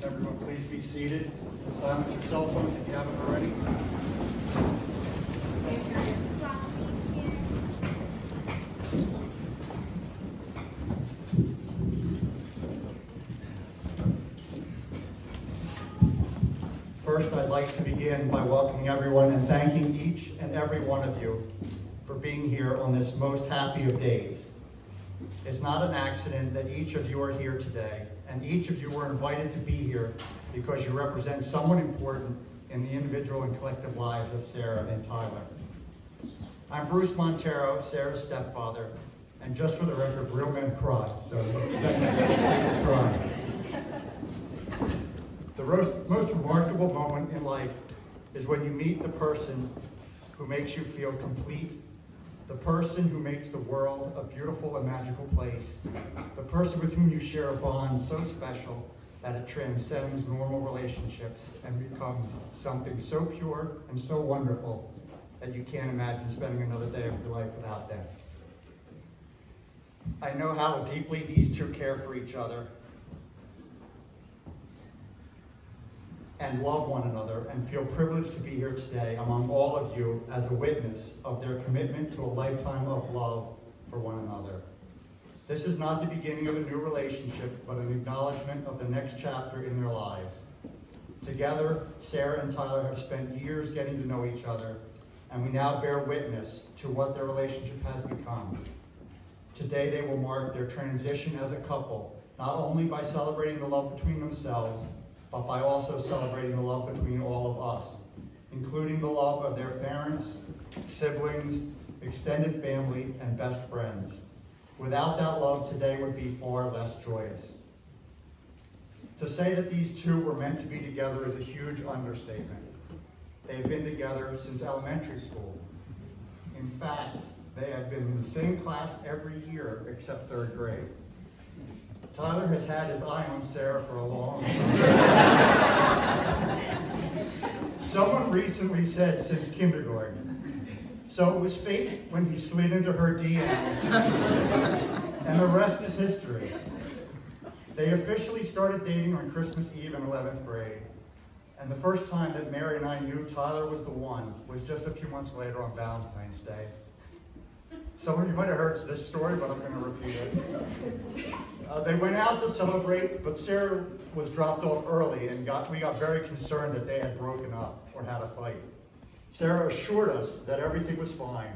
Everyone please be seated. Silence your cell phones if you haven't already. First, I'd like to begin by welcoming everyone and thanking each and every one of you for being here on this most happy of days. It's not an accident that each of you are here today, and each of you were invited to be here because you represent someone important in the individual and collective lives of Sarah and Tyler. I'm Bruce Montero, Sarah's stepfather, and just for the record, real men cry, so expect to see me cry. The most remarkable moment in life is when you meet the person who makes you feel complete, the person who makes the world a beautiful and magical place, the person with whom you share a bond so special that it transcends normal relationships and becomes something so pure and so wonderful that you can't imagine spending another day of your life without them. I know how deeply these two care for each other and love one another, and feel privileged to be here today among all of you as a witness of their commitment to a lifetime of love for one another. This is not the beginning of a new relationship, but an acknowledgement of the next chapter in their lives. Together, Sarah and Tyler have spent years getting to know each other, and we now bear witness to what their relationship has become. Today, they will mark their transition as a couple, not only by celebrating the love between themselves, but by also celebrating the love between all of us, including the love of their parents, siblings, extended family, and best friends. Without that love, today would be far less joyous. To say that these two were meant to be together is a huge understatement. They have been together since elementary school. In fact, they have been in the same class every year except third grade. Tyler has had his eye on Sarah for a long time. Someone recently said since kindergarten. So it was fate when he slid into her DM, and the rest is history. They officially started dating on Christmas Eve in 11th grade, and the first time that Mary and I knew Tyler was the one was just a few months later on Valentine's Day. Some of you might have heard this story, but I'm going to repeat it. They went out to celebrate, but Sarah was dropped off early, and we got very concerned that they had broken up or had a fight. Sarah assured us that everything was fine.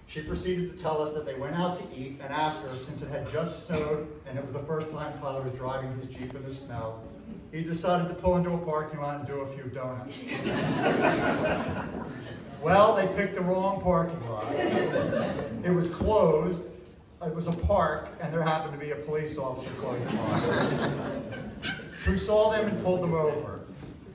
She proceeded to tell us that they went out to eat, and after, since it had just snowed, and it was the first time Tyler was driving his Jeep in the snow, he decided to pull into a parking lot and do a few donuts. Well, they picked the wrong parking lot. It was closed, it was a park, and there happened to be a police officer close by, who saw them and pulled them over.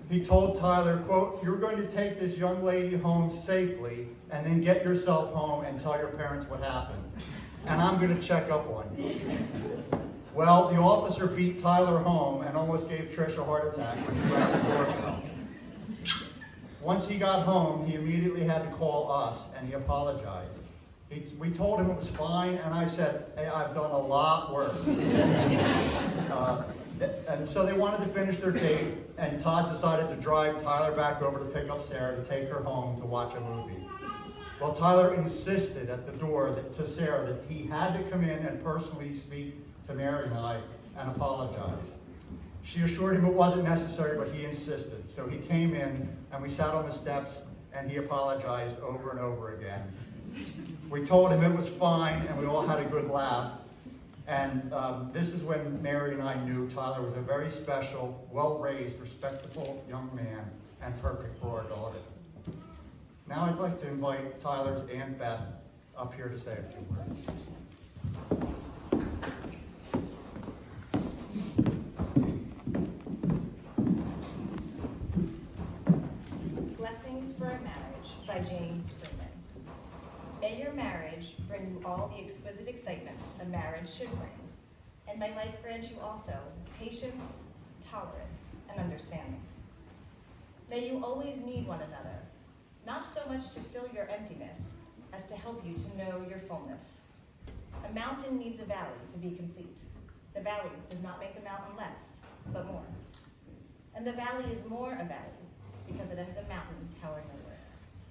He told Tyler, quote, "You're going to take this young lady home safely, and then get yourself home and tell your parents what happened. And I'm going to check up on you." Well, the officer beat Tyler home and almost gave Trish a heart attack when she rang the doorbell. Once he got home, he immediately had to call us, and he apologized. We told him it was fine, and I said, "Hey, I've done a lot worse." And so they wanted to finish their date, and Todd decided to drive Tyler back over to pick up Sarah to take her home to watch a movie. Well, Tyler insisted at the door to Sarah that he had to come in and personally speak to Mary and I and apologize. She assured him it wasn't necessary, but he insisted. So he came in, and we sat on the steps, and he apologized over and over again. We told him it was fine, and we all had a good laugh. And this is when Mary and I knew Tyler was a very special, well-raised, respectable young man, and perfect for our daughter. Now I'd like to invite Tyler's Aunt Beth up here to say a few words. Blessings for a Marriage by James Freeman. May your marriage bring you all the exquisite excitements a marriage should bring, and may life grant you also patience, tolerance, and understanding. May you always need one another, not so much to fill your emptiness as to help you to know your fullness. A mountain needs a valley to be complete. The valley does not make the mountain less, but more. And the valley is more a valley because it has a mountain towering over it.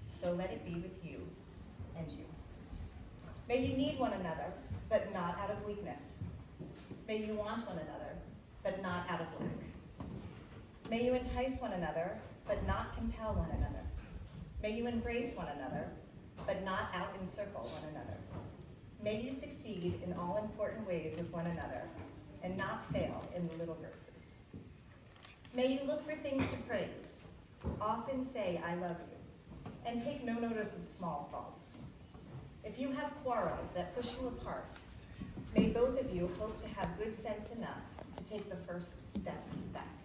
So let it be with you and you. May you need one another, but not out of weakness. May you want one another, but not out of lack. May you entice one another, but not compel one another. May you embrace one another, but not out-encircle one another. May you succeed in all important ways with one another, and not fail in the little graces. May you look for things to praise. Often say, I love you, and take no notice of small faults. If you have quarrels that push you apart, may both of you hope to have good sense enough to take the first step back.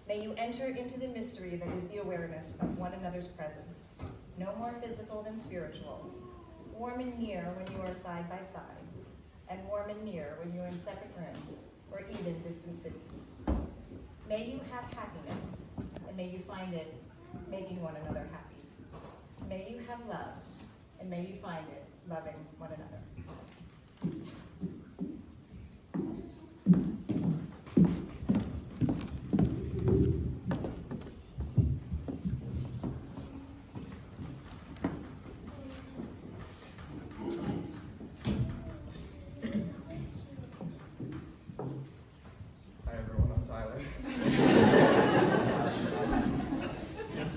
May you enter into the mystery that is the awareness of one another's presence, no more physical than spiritual, warm and near when you are side by side, and warm and near when you are in separate rooms or even distant cities. May you have happiness, and may you find it making one another happy. May you have love, and may you find it loving one another. Hi everyone, I'm Tyler. Since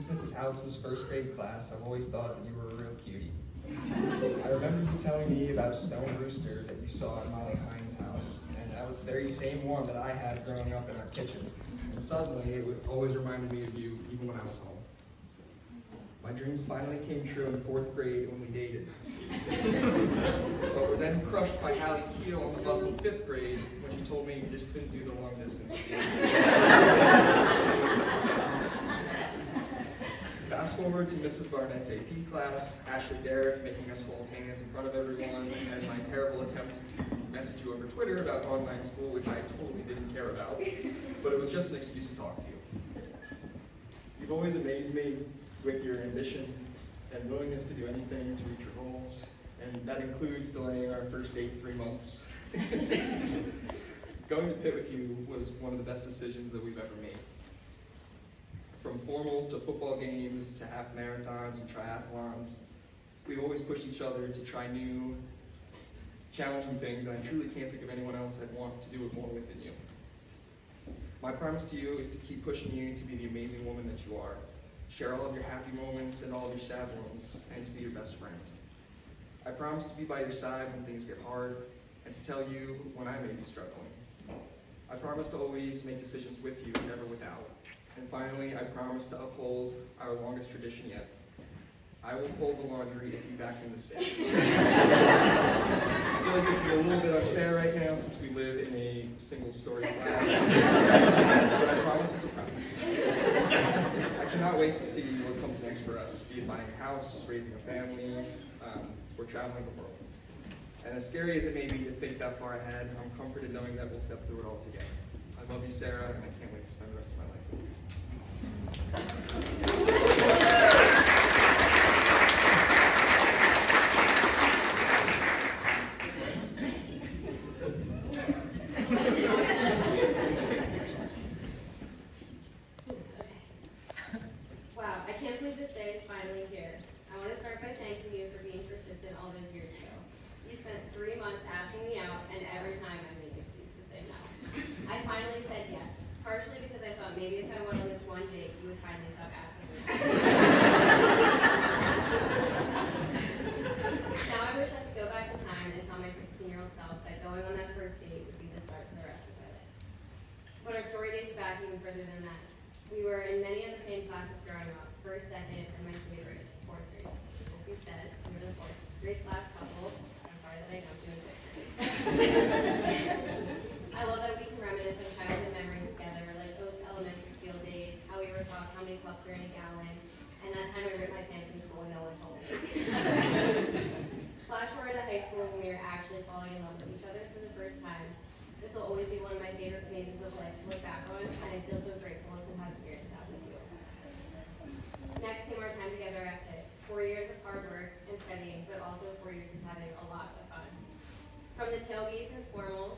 Mrs. House's first grade class, I've always thought that you were a real cutie. I remember you telling me about a stone rooster that you saw at Molly Hines' house, and that was the very same one that I had growing up in our kitchen. And suddenly, it always reminded me of you, even when I was home. My dreams finally came true in 4th grade when we dated. But were then crushed by Hallie Keel on the bus in 5th grade when she told me you just couldn't do the long distance. Fast forward to Mrs. Barnett's AP class, Ashley Derrick making us hold hands in front of everyone, and my terrible attempt to message you over Twitter about online school, which I totally didn't care about, but it was just an excuse to talk to you. You've always amazed me with your ambition and willingness to do anything to reach your goals, and that includes delaying our first date 3 months. Going to Pitt with you was one of the best decisions that we've ever made. From formals to football games to half marathons and triathlons, we've always pushed each other to try new, challenging things, and I truly can't think of anyone else I'd want to do it more with than you. My promise to you is to keep pushing you to be the amazing woman that you are, share all of your happy moments and all of your sad ones, and to be your best friend. I promise to be by your side when things get hard, and to tell you when I may be struggling. I promise to always make decisions with you, never without. And finally, I promise to uphold our longest tradition yet. I will fold the laundry if you vacuum the stairs. I feel like this is a little bit unfair right now since we live in a single-story flat. But I promise it's a promise. I cannot wait to see what comes next for us, be it buying a house, raising a family, or traveling the world. And as scary as it may be to think that far ahead, I'm comforted knowing that we'll step through it all together. I love you, Sarah, and I can't wait to spend the rest of my life with you. Wow, I can't believe this day is finally here. I want to start by thanking you for being persistent all those years ago. You spent 3 months asking me out, and every time I made an excuse to say no. I finally said yes, partially because I thought maybe if I went on this one date, you would finally stop asking me. Now I wish I could go back in time and tell my 16-year-old self that going on that first date would be the start to the rest of my life. But our story dates back even further than that. We were in many of the same classes growing up, first, second, and my favorite, 4th grade. As you said, we were the 4th grade class couple. I'm sorry that I dumped you in 5th grade. I love that we can reminisce on childhood memories together, like Oates elementary field days, how we were taught how many cups are in a gallon, and that time I ripped my pants in school and no one told me. Flash forward to high school when we were actually falling in love with each other for the first time. This will always be one of my favorite phases of life to look back on, and I feel so grateful to have experienced that with you. Next came our time together at Pitt. 4 years of hard work and studying, but also 4 years of having a lot of fun. From the tailgates and formals,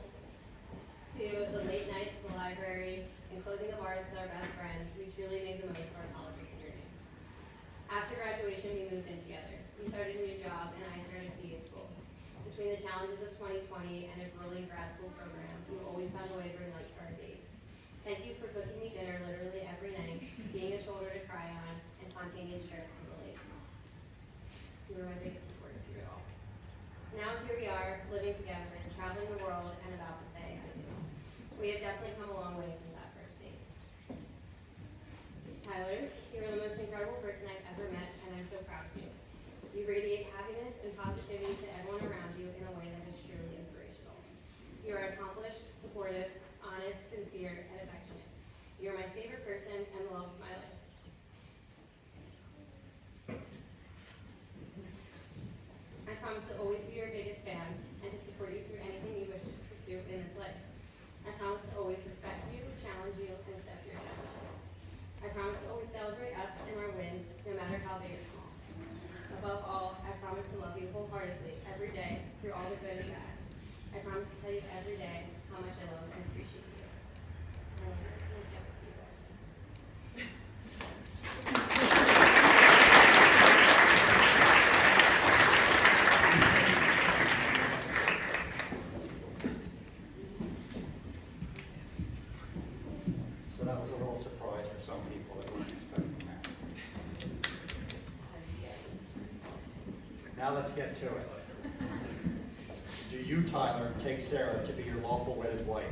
to the late nights at the library and closing the bars with our best friends, we truly made the most of our college experience. After graduation, we moved in together. We started a new job, and I started PA school. Between the challenges of 2020 and a grueling grad school program, we've always found a way to bring light to our days. Thank you for cooking me dinner literally every night, being a shoulder to cry on, and spontaneous trips to the lake. You were my biggest support through it all. Now here we are, living together and traveling the world and about to say I do. We have definitely come a long way since that first date. Tyler, you are the most incredible person I've ever met, and I'm so proud of you. You radiate happiness and positivity to everyone around you in a way that is truly inspirational. You are accomplished, supportive, honest, sincere, and affectionate. You are my favorite person and the love of my life. I promise to always be your biggest fan and to support you through anything you wish to pursue in this life. I promise to always respect you, challenge you, and accept your challenges. I promise to always celebrate us and our wins, no matter how big or small. Above all, I promise to love you wholeheartedly every day through all the good and bad. I promise to tell you every day how much I love and appreciate you. Let's give it to you, Ashley. So that was a little surprise for some people that weren't expecting that. Now let's get to it. Do you, Tyler, take Sarah to be your lawful wedded wife,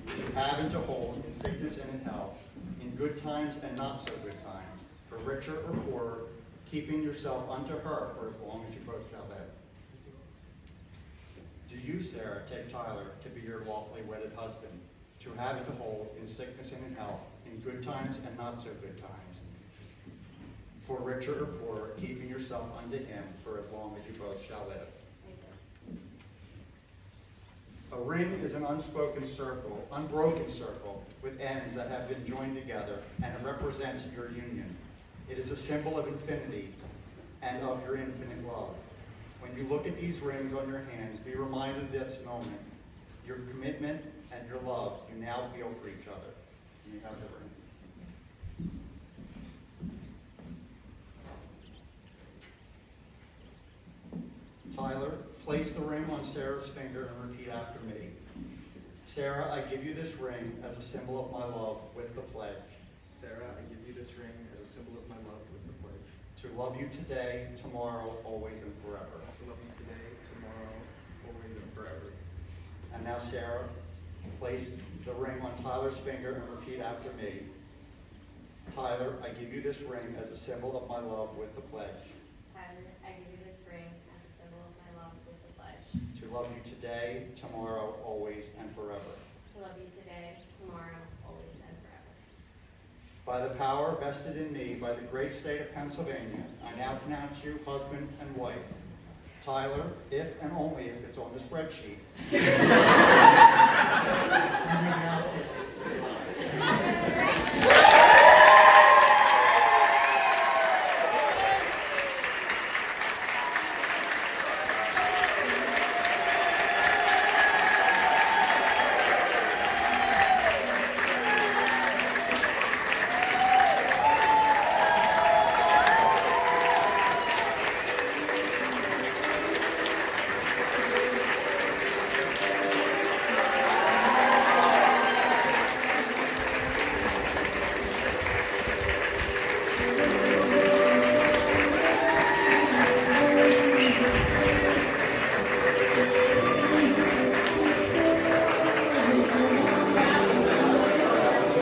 to have and to hold in sickness and in health, in good times and not so good times, for richer or poorer, keeping yourself unto her for as long as you both shall live? Do you, Sarah, take Tyler to be your lawfully wedded husband, to have and to hold in sickness and in health, in good times and not so good times, for richer or poorer, keeping yourself unto him for as long as you both shall live? A ring is an unspoken circle, unbroken circle, with ends that have been joined together, and it represents your union. It is a symbol of infinity and of your infinite love. When you look at these rings on your hands, be reminded of this moment, your commitment and your love you now feel for each other. And you have the ring. Tyler, place the ring on Sarah's finger and repeat after me. Sarah, I give you this ring as a symbol of my love with the pledge. Sarah, I give you this ring as a symbol of my love with the pledge. To love you today, tomorrow, always, and forever. To love you today, tomorrow, always, and forever. And now, Sarah, place the ring on Tyler's finger and repeat after me. Tyler, I give you this ring as a symbol of my love with the pledge. Tyler, I give you this ring as a symbol of my love with the pledge. To love you today, tomorrow, always, and forever. To love you today, tomorrow, always, and forever. By the power vested in me by the great state of Pennsylvania, I now pronounce you husband and wife. Tyler, if and only if it's on the spreadsheet.